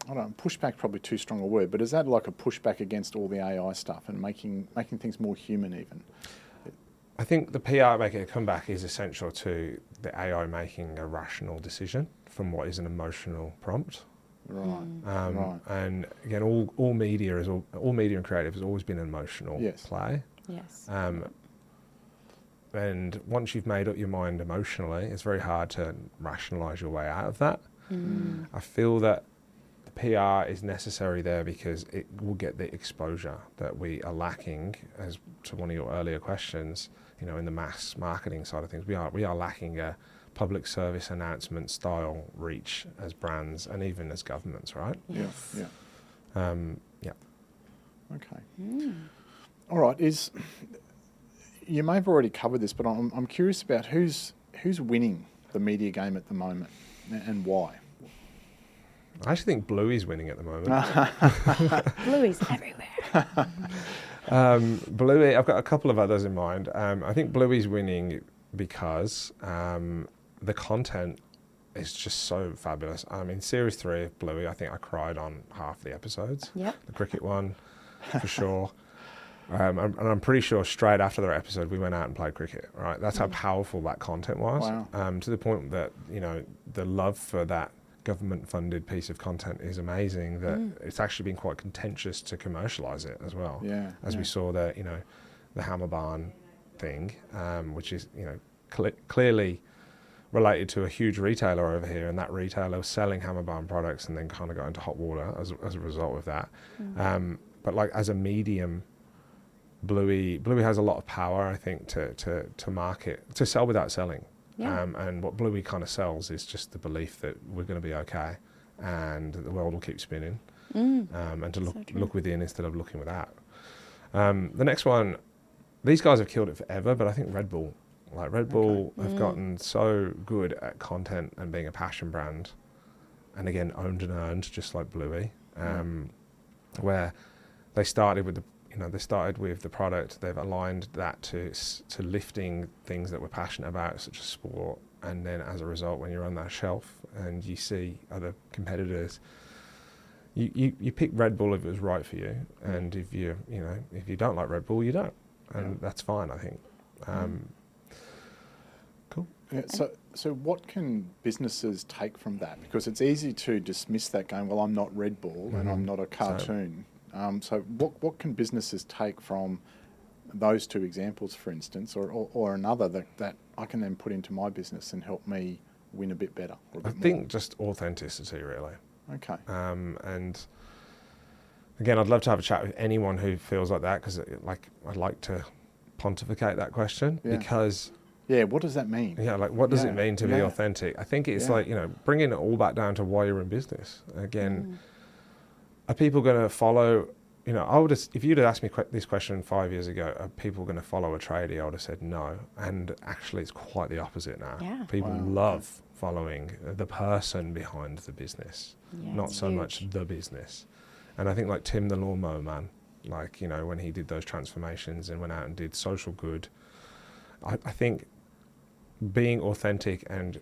I don't know, pushback probably too strong a word, but is that like a pushback against all the AI stuff and making things more human even? I think the PR making a comeback is essential to the AI making a rational decision from what is an emotional prompt. Right. Right. And again, all media and creative has always been an emotional play. Yes. And once you've made up your mind emotionally, it's very hard to rationalise your way out of that. I feel that the PR is necessary there because it will get the exposure that we are lacking, as to one of your earlier questions, in the mass marketing side of things. We are lacking a public service announcement style reach as brands and even as governments, right? Yes. Yeah. Okay. All right. You may have already covered this, but I'm curious about who's winning the media game at the moment and why. I actually think Bluey's winning at the moment. Bluey's everywhere. Bluey, I've got a couple of others in mind. I think Bluey's winning because the content is just so fabulous. In series 3 of Bluey, I think I cried on half the episodes. Yep. The cricket one, for sure. And I'm pretty sure straight after that episode, we went out and played cricket, right? That's how powerful that content was. Wow. To the point that, the love for that government-funded piece of content is amazing, that it's actually been quite contentious to commercialise it as well. Yeah. As we saw the Hammer Barn thing, which is, clearly related to a huge retailer over here, and that retailer was selling Hammer Barn products and then kind of got into hot water as a result of that. But like as a medium, Bluey has a lot of power, I think, to market, to sell without selling. Yeah. And what Bluey kind of sells is just the belief that we're going to be okay and that the world will keep spinning, and to look within instead of looking without. The next one, these guys have killed it forever, but I think Red Bull have gotten so good at content and being a passion brand, and again, owned and earned, just like Bluey, where they started with the product. They've aligned that to lifting things that we're passionate about, such as sport. And then as a result, when you're on that shelf and you see other competitors, you pick Red Bull if it was right for you. And if you don't like Red Bull, you don't. And that's fine, I think. Yeah, so what can businesses take from that? Because it's easy to dismiss that going, well, I'm not Red Bull and I'm not a cartoon. So what can businesses take from those two examples, for instance, or another that I can then put into my business and help me win a bit better? Or a bit I think just authenticity, really. Okay. And again, I'd love to have a chat with anyone who feels like that, because I'd like to pontificate that question because... Yeah, what does that mean? Yeah, like what does it mean to be authentic? I think it's like, bringing it all back down to why you're in business. Again, are people going to follow, if you'd have asked me this question 5 years ago, are people going to follow a tradie? I would have said no. And actually it's quite the opposite now. Yeah. People love following the person behind the business, not so much the business. And I think like Tim the Lawnmower Man, when he did those transformations and went out and did social good, I think being authentic and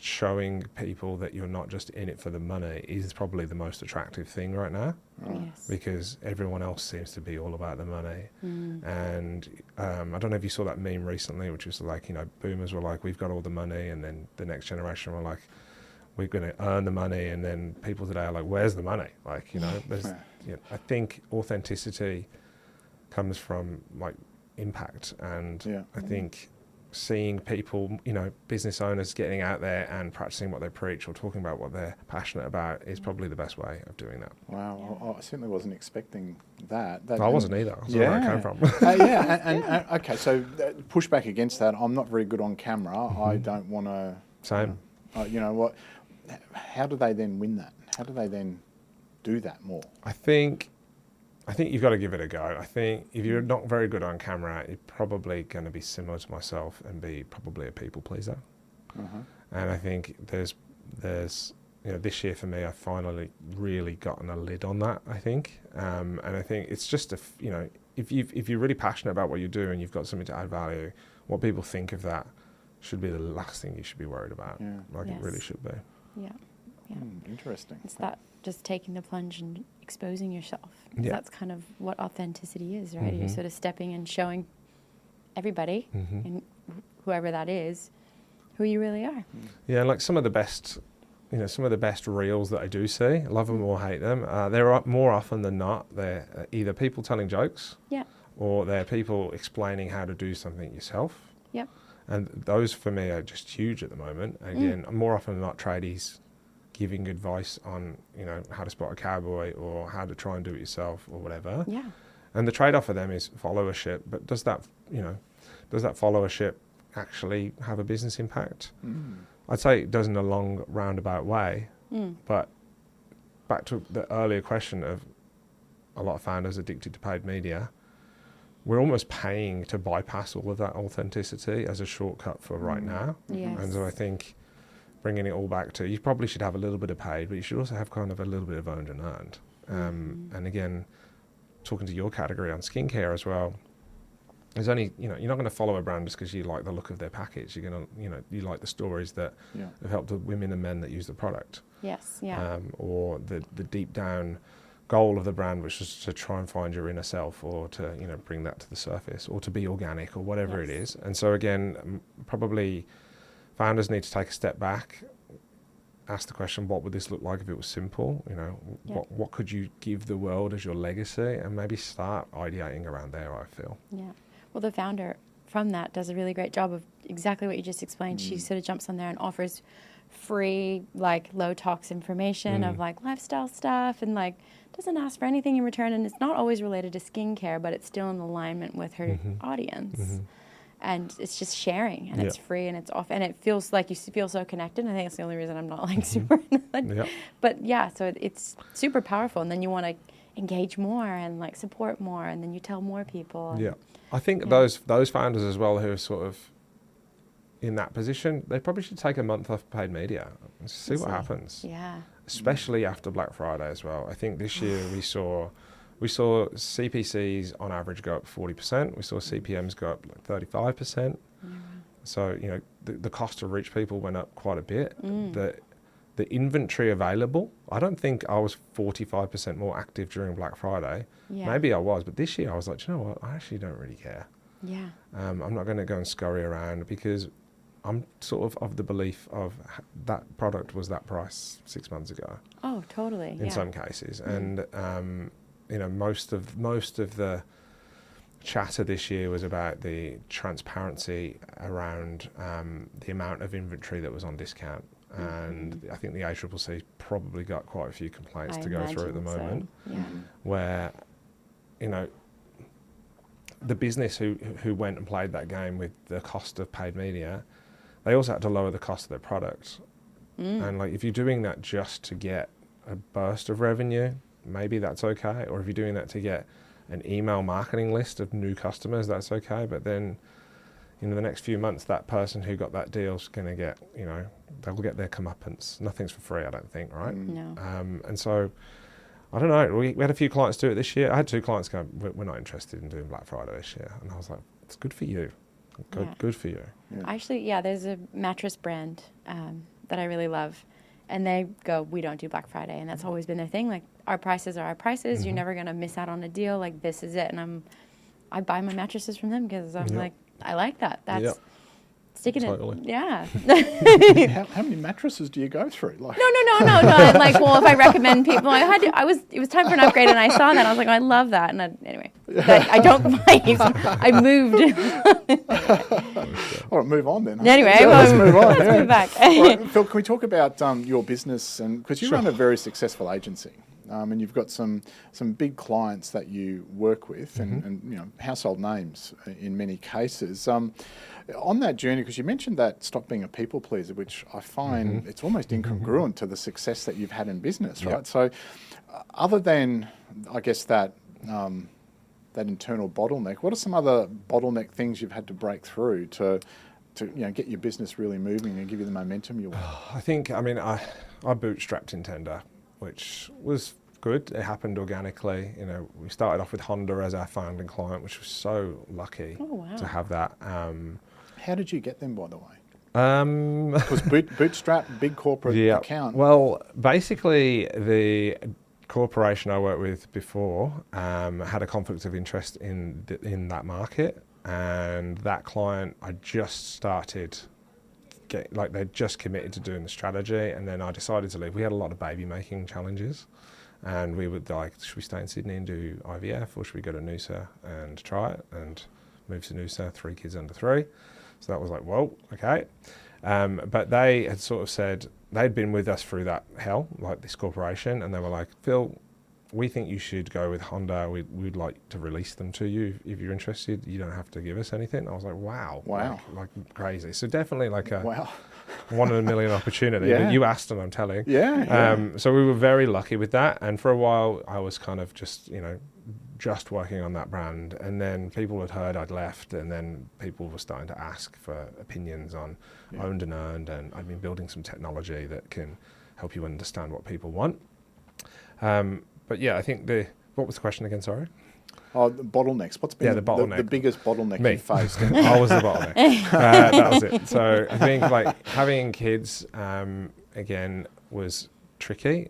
showing people that you're not just in it for the money is probably the most attractive thing right now. Yes. Because everyone else seems to be all about the money. And I don't know if you saw that meme recently, which was like, boomers were like, we've got all the money, and then the next generation were like, we're going to earn the money, and then people today are like, where's the money? I think authenticity comes from like impact, and I think seeing people, business owners getting out there and practicing what they preach or talking about what they're passionate about is probably the best way of doing that. Wow, I certainly wasn't expecting that. I wasn't either. I was where I came from. Okay, so push back against that. I'm not very good on camera. I don't want to... Same. You know what? How do they then win that? How do they then do that more? I think you've got to give it a go. I think if you're not very good on camera, you're probably going to be similar to myself and be probably a people pleaser. And I think there's this year for me, I've finally really gotten a lid on that, I think. And I think it's just if you're really passionate about what you do and you've got something to add value, what people think of that should be the last thing you should be worried about. It really should be. Yeah. Interesting. It's that just taking the plunge and exposing yourself. That's kind of what authenticity is, right? You're sort of stepping and showing everybody, and whoever that is, who you really are. Yeah, like some of the best reels that I do see, love them or hate them, they're more often than not, they're either people telling jokes, or they're people explaining how to do something yourself. And those for me are just huge at the moment. Again, more often than not, tradies giving advice on, how to spot a cowboy or how to try and do it yourself or whatever. And the trade-off for them is followership. But does that followership actually have a business impact? I'd say it does in a long roundabout way. But back to the earlier question of a lot of founders addicted to paid media, we're almost paying to bypass all of that authenticity as a shortcut for right now. And so I think bringing it all back to, you probably should have a little bit of paid, but you should also have kind of a little bit of owned and earned. And again, talking to your category on skincare as well, there's only, you're not going to follow a brand just because you like the look of their package. You're going to, you like the stories that have helped the women and men that use the product. Or the deep down goal of the brand, which is to try and find your inner self, or to bring that to the surface, or to be organic, or whatever it is. And so again, probably founders need to take a step back, ask the question, what would this look like if it was simple? What could you give the world as your legacy, and maybe start ideating around there, I feel. Well, the founder from that does a really great job of exactly what you just explained. She sort of jumps on there and offers free, low tox information of lifestyle stuff, and doesn't ask for anything in return, and it's not always related to skincare, but it's still in alignment with her audience. And it's just sharing, and it's free, and it's off, and it feels like you feel so connected. I think that's the only reason I'm not super. But so it's super powerful, and then you want to engage more and support more, and then you tell more people. I think those founders as well who are sort of in that position, they probably should take a month off paid media and see what happens. Especially after Black Friday as well. I think this year we saw CPCs on average go up 40%. We saw CPMs go up 35%. So the cost to reach people went up quite a bit. The inventory available, I don't think I was 45% more active during Black Friday. Maybe I was, but this year I was like, you know what? I actually don't really care. I'm not going to go and scurry around, because I'm sort of the belief of that product was that price 6 months ago. Oh, totally. In some cases, and most of the chatter this year was about the transparency around the amount of inventory that was on discount. And I think the ACCC probably got quite a few complaints to go through at the moment, where, the business who went and played that game with the cost of paid media, they also had to lower the cost of their products. And like, if you're doing that just to get a burst of revenue, maybe that's okay. Or if you're doing that to get an email marketing list of new customers, that's okay. But then, the next few months, that person who got that deal is going to get, they'll get their comeuppance. Nothing's for free, I don't think, right? No. And so, I don't know. We had a few clients do it this year. I had 2 clients go, we're not interested in doing Black Friday this year. And I was like, it's good for you. Good for you. Yeah. Actually, there's a mattress brand that I really love. And they go, we don't do Black Friday. And that's always been their thing. Like, our prices are our prices. You're never going to miss out on a deal. Like, this is it. And I buy my mattresses from them because I'm like, I like that. That's sticking totally. it. Yeah. How many mattresses do you go through? Like, No. I'm like, well, if I recommend people, it was time for an upgrade, and I saw that. I was like, I love that. And anyway, I don't buy. I moved. All right, move on then. Anyway, let's move on. Let's move back. All right, Phil, can we talk about your business? And because you run a very successful agency, and you've got some big clients that you work with, and household names in many cases. On that journey, because you mentioned that stop being a people pleaser, which I find it's almost incongruent to the success that you've had in business, right? So, other than I guess that internal bottleneck, what are some other bottleneck things you've had to break through to get your business really moving and give you the momentum you want? I think, I bootstrapped in Tender, which was good. It happened organically. We started off with Honda as our founding client, which was so lucky to have that. How did you get them, by the way? Because bootstrap, big corporate account. Well, basically, the corporation I worked with before had a conflict of interest in that market, and that client I just started. They just committed to doing the strategy, and then I decided to leave. We had a lot of baby making challenges, and we would should we stay in Sydney and do IVF, or should we go to Noosa and try it? And moved to Noosa, 3 kids under 3. So that was like, whoa, okay. But they had sort of said, they'd been with us through that hell, like this corporation, and they were like, Phil, we think you should go with Honda. We'd like to release them to you if you're interested. You don't have to give us anything. I was like, wow. Like crazy. So definitely like a 1 in a million opportunity. But you asked and I'm telling. So we were very lucky with that. And for a while I was kind of just working on that brand, and then people had heard I'd left, and then people were starting to ask for opinions on owned and earned, and I'd been building some technology that can help you understand what people want. But I think what was the question again, sorry? Oh, the bottlenecks. What's been the biggest bottleneck you faced? I was the bottleneck. That was it. So I think having kids, again, was tricky.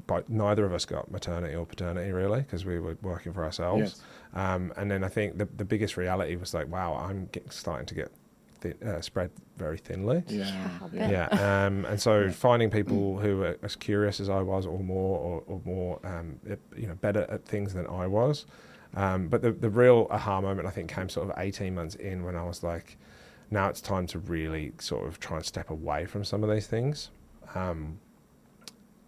But neither of us got maternity or paternity really, because we were working for ourselves. And then I think the biggest reality was like, wow, I'm starting to get spread very thinly. And so finding people who were as curious as I was, or more, better at things than I was. But the real aha moment I think came sort of 18 months in, when I was like, now it's time to really sort of try and step away from some of these things.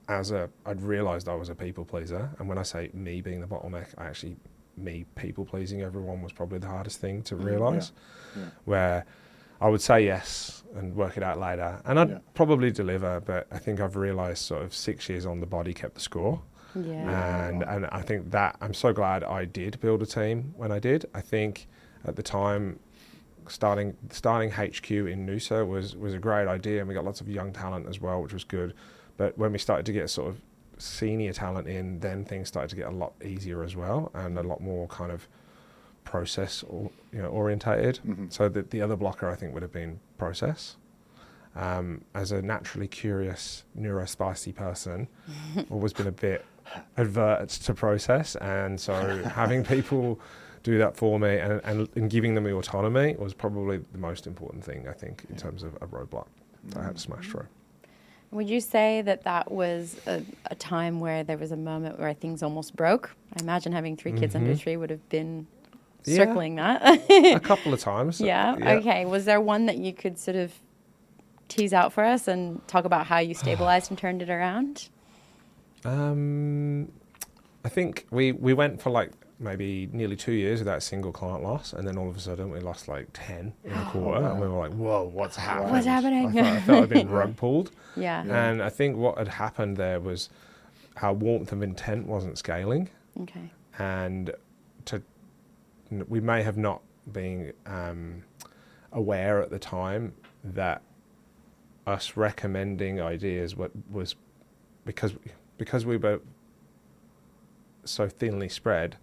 I'd realised I was a people pleaser, and when I say me being the bottleneck, me people pleasing everyone was probably the hardest thing to realise. Where I would say yes and work it out later, and I'd probably deliver, but I think I've realised sort of 6 years on, the body kept the score. And I think that I'm so glad I did build a team when I did. I think at the time, starting HQ in Noosa was a great idea, and we got lots of young talent as well, which was good. But when we started to get sort of senior talent in, then things started to get a lot easier as well, and a lot more kind of process orientated. So the other blocker I think would have been process. As a naturally curious, neurospicy person, always been a bit advert to process, and so having people do that for me, and giving them the autonomy was probably the most important thing, I think, in terms of a roadblock that I had to smash through. Would you say that was a time where there was a moment where things almost broke? I imagine having 3 kids under 3 would have been circling that. A couple of times. Yeah? Okay. Was there one that you could sort of tease out for us and talk about how you stabilized and turned it around? I think we went for like maybe nearly 2 years without a single client loss, and then all of a sudden we lost like 10 in a quarter, and we were like, whoa, what's happening? What's happening? I felt I'd been rug pulled. Yeah. And I think what had happened there was our warmth of intent wasn't scaling. Okay. And we may have not been aware at the time that us recommending ideas was because we were so thinly spread,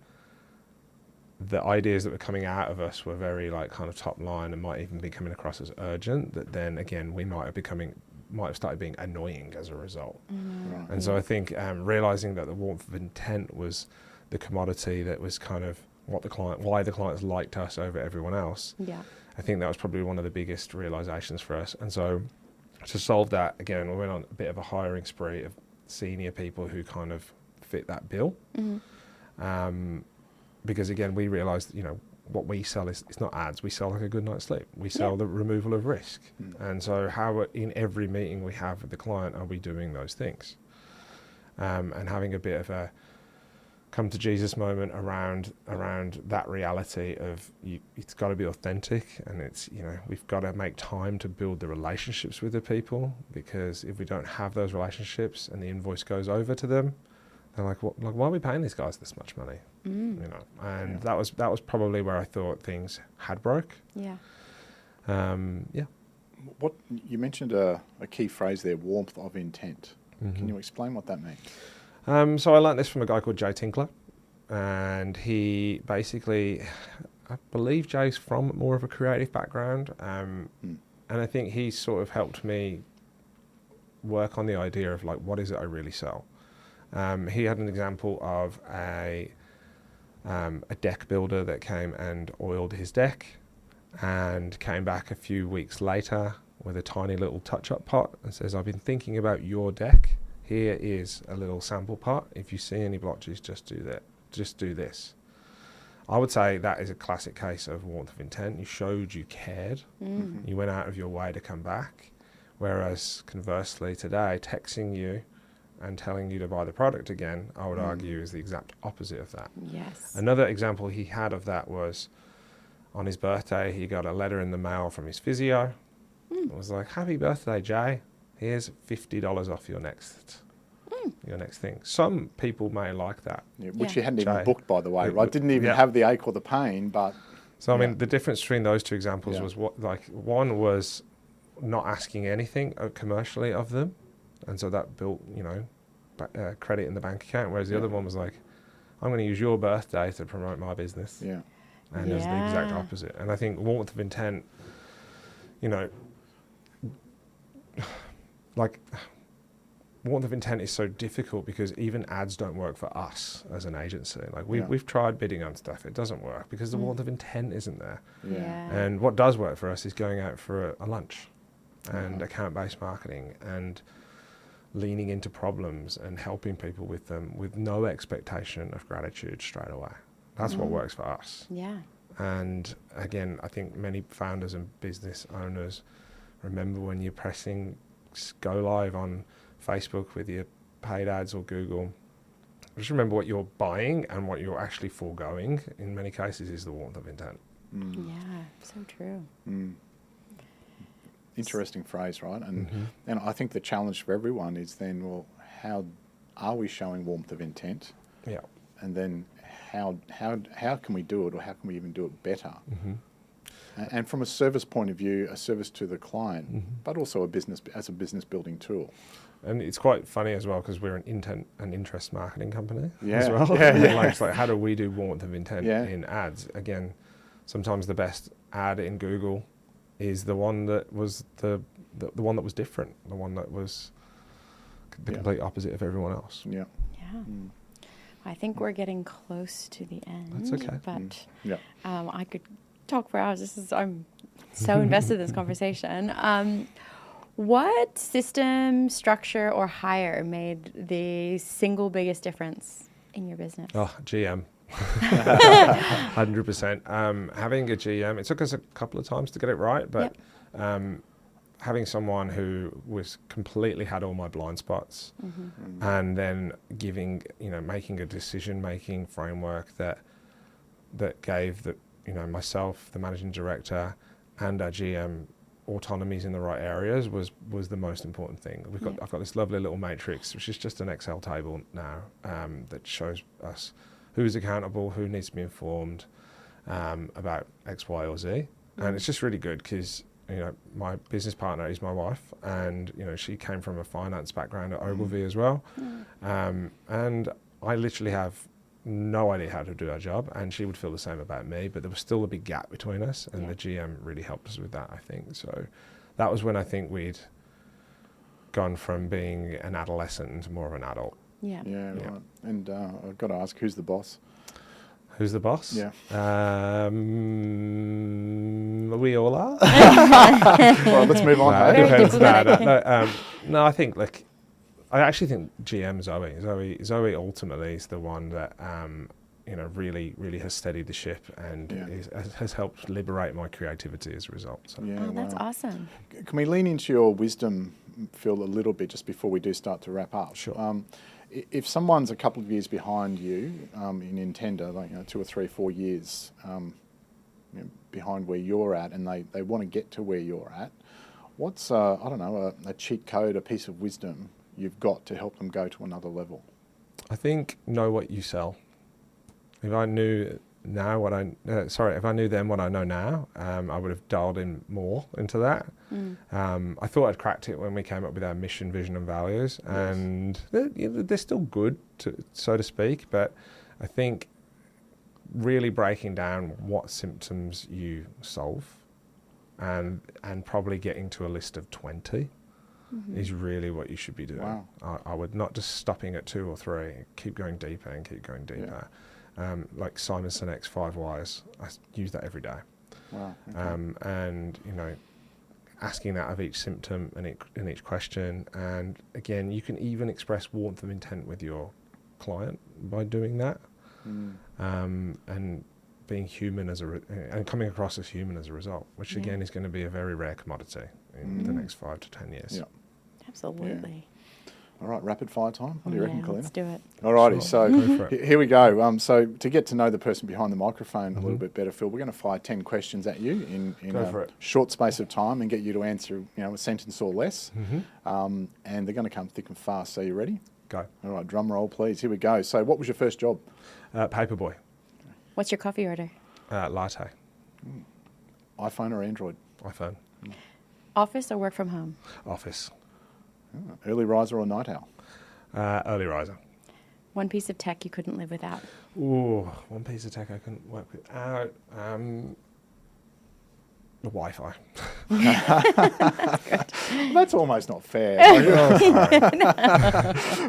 the ideas that were coming out of us were very like kind of top line and might even be coming across as urgent, that then again we might have started being annoying as a result. Right. And so I think realizing that the warmth of intent was the commodity that was kind of why the clients liked us over everyone else. Yeah. I think that was probably one of the biggest realizations for us. And so to solve that, again, we went on a bit of a hiring spree of senior people who kind of fit that bill. Because again, we realized, what we sell is, it's not ads. We sell like a good night's sleep. We sell the removal of risk. And so how in every meeting we have with the client are we doing those things? And having a bit of a come to Jesus moment around that reality of it's got to be authentic, and it's we've got to make time to build the relationships with the people, because if we don't have those relationships and the invoice goes over to them, they're like, what, like, why are we paying these guys this much money? And that was probably where I thought things had broke. What you mentioned a key phrase there, warmth of intent. Can you explain what that means? So I learned this from a guy called Jay Tinkler, and he basically, I believe Jay's from more of a creative background, and I think he sort of helped me work on the idea of like, what is it I really sell? He had an example of a deck builder that came and oiled his deck and came back a few weeks later with a tiny little touch-up pot and says, I've been thinking about your deck. Here is a little sample pot. If you see any blotches, just do that. Just do this. I would say that is a classic case of warmth of intent. You showed you cared. You went out of your way to come back. Whereas conversely today, texting you and telling you to buy the product again, I would argue is the exact opposite of that. Yes. Another example he had of that was on his birthday, he got a letter in the mail from his physio. It was like, happy birthday, Jay. Here's $50 off your next thing. Some people may like that. Yeah, which you hadn't even Jay. booked, by the way, right? Didn't even have the ache or the pain, but... So, I mean, the difference between those two examples was one was not asking anything commercially of them. And so that built, credit in the bank account. Whereas the other one was like, I'm going to use your birthday to promote my business. Yeah. And it's the exact opposite. And I think warmth of intent, warmth of intent is so difficult because even ads don't work for us as an agency. Like we've tried bidding on stuff, it doesn't work because the warmth of intent isn't there. And what does work for us is going out for a lunch and account-based marketing and leaning into problems and helping people with them with no expectation of gratitude straight away. That's what works for us. And again, I think many founders and business owners remember when you're pressing go live on Facebook with your paid ads or Google, just remember what you're buying and what you're actually foregoing in many cases is the warmth of intent. Yeah, so true. Interesting phrase, right? And I think the challenge for everyone is then, well, how are we showing warmth of intent? Yeah. And then how can we do it, or how can we even do it better? And from a service point of view, a service to the client, but also a business building tool. And it's quite funny as well because we're an intent and interest marketing company as well. It's like, how do we do warmth of intent in ads? Again, sometimes the best ad in Google is the one that was the one that was different, the one that was the complete opposite of everyone else. I think we're getting close to the end. That's okay. But Yeah. I could talk for hours. I'm so invested in this conversation. What system, structure, or hire made the single biggest difference in your business? Oh, GM. 100%. Having a GM, it took us a couple of times to get it right, but having someone who was completely had all my blind spots, and then making a decision-making framework that gave myself, the managing director, and our GM autonomies in the right areas was the most important thing. I've got this lovely little matrix, which is just an Excel table now, that shows us who is accountable, who needs to be informed about X, Y, or Z. And it's just really good because my business partner is my wife, and she came from a finance background at Ogilvy as well, and I literally have no idea how to do our job, and she would feel the same about me, but there was still a big gap between us, and the GM really helped us with that, I think. So that was when I think we'd gone from being an adolescent into more of an adult. Yeah, right. And I've got to ask, who's the boss? Who's the boss? Yeah. We all are. Well, let's move on. No, it depends. No, I think I actually think GM Zoe ultimately is the one that really, really has steadied the ship and has helped liberate my creativity as a result. So. Yeah, that's awesome. Can we lean into your wisdom, Phil, a little bit just before we do start to wrap up? Sure. If someone's a couple of years behind you in Intender, 2 or 3, 4 years behind where you're at, and they want to get to where you're at, what's a cheat code, a piece of wisdom you've got to help them go to another level? I think know what you sell. If I knew if I knew then what I know now, I would have dialed in more into that. I thought I'd cracked it when we came up with our mission, vision, and values, and they're still good, so to speak. But I think really breaking down what symptoms you solve, and probably getting to a list of 20. Is really what you should be doing. Wow. I would not just stopping at 2 or 3, keep going deeper and keep going deeper. Like Simon Sinek's 5 Whys, I use that every day. Wow. Okay. And asking that of each symptom and in each question. And again, you can even express warmth of intent with your client by doing that. And being human and coming across as human as a result, which again is going to be a very rare commodity in the next 5 to 10 years. Yeah. Absolutely. All right, rapid fire time. What do you reckon, Kalina? Let's do it. All righty, Sure. so here we go. So to get to know the person behind the microphone a little bit better, Phil, we're going to fire 10 questions at you in a short space of time and get you to answer a sentence or less. And they're going to come thick and fast. So you ready? Go. All right, drum roll, please. Here we go. So what was your first job? Paperboy. What's your coffee order? Latte. iPhone or Android? iPhone. Office or work from home? Office. Early riser or night owl? Early riser. One piece of tech you couldn't live without? Ooh, one piece of tech I couldn't work without. The Wi-Fi. That's almost not fair.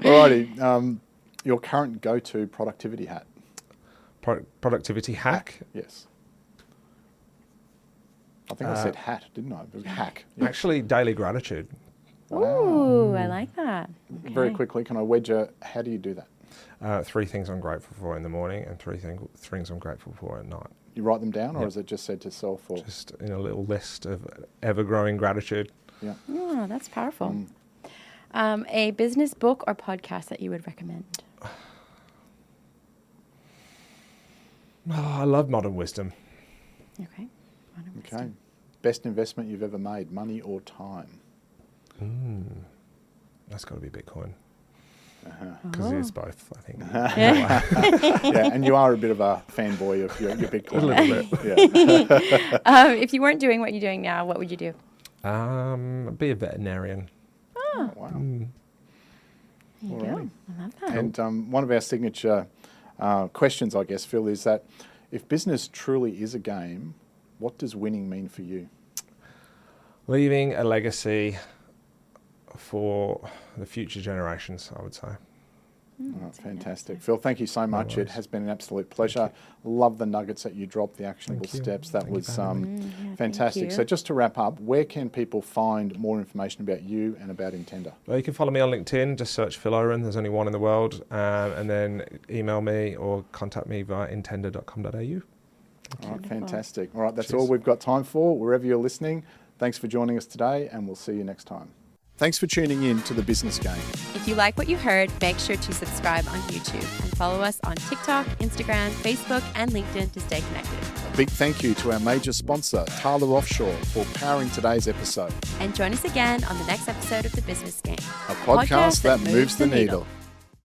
Alrighty. Your current go-to productivity hat? Productivity hack? Yes. I think I said hat, didn't I? It was hack. Actually, daily gratitude. Ooh, I like that. Okay. Very quickly, can I wedge how do you do that? 3 things I'm grateful for in the morning and 3 things I'm grateful for at night. You write them down, or is it just said to self? Or just in a little list of ever-growing gratitude. Yeah. Oh, that's powerful. A business book or podcast that you would recommend? I love Modern Wisdom. Okay. Okay. Best investment you've ever made, money or time? That's got to be Bitcoin. Uh-huh. It is both, I think. Yeah, and you are a bit of a fanboy of your Bitcoin. A little bit. Yeah. If you weren't doing what you're doing now, what would you do? Be a veterinarian. Oh, wow. There you go. Alrighty. I love that. And one of our signature questions, I guess, Phil, is that if business truly is a game, what does winning mean for you? Leaving a legacy for the future generations, I would say. Fantastic. Phil, thank you so much. It has been an absolute pleasure. Love the nuggets that you dropped, the actionable steps. That was fantastic. So just to wrap up, where can people find more information about you and about Intender? Well, you can follow me on LinkedIn. Just search Phil Ohren. There's only one in the world. And then email me or contact me via intender.com.au. All right, fantastic. All right, that's all we've got time for. Wherever you're listening, thanks for joining us today, and we'll see you next time. Thanks for tuning in to The Business Game. If you like what you heard, make sure to subscribe on YouTube and follow us on TikTok, Instagram, Facebook, and LinkedIn to stay connected. A big thank you to our major sponsor, Tyler Offshore, for powering today's episode. And join us again on the next episode of The Business Game, A podcast that moves the needle.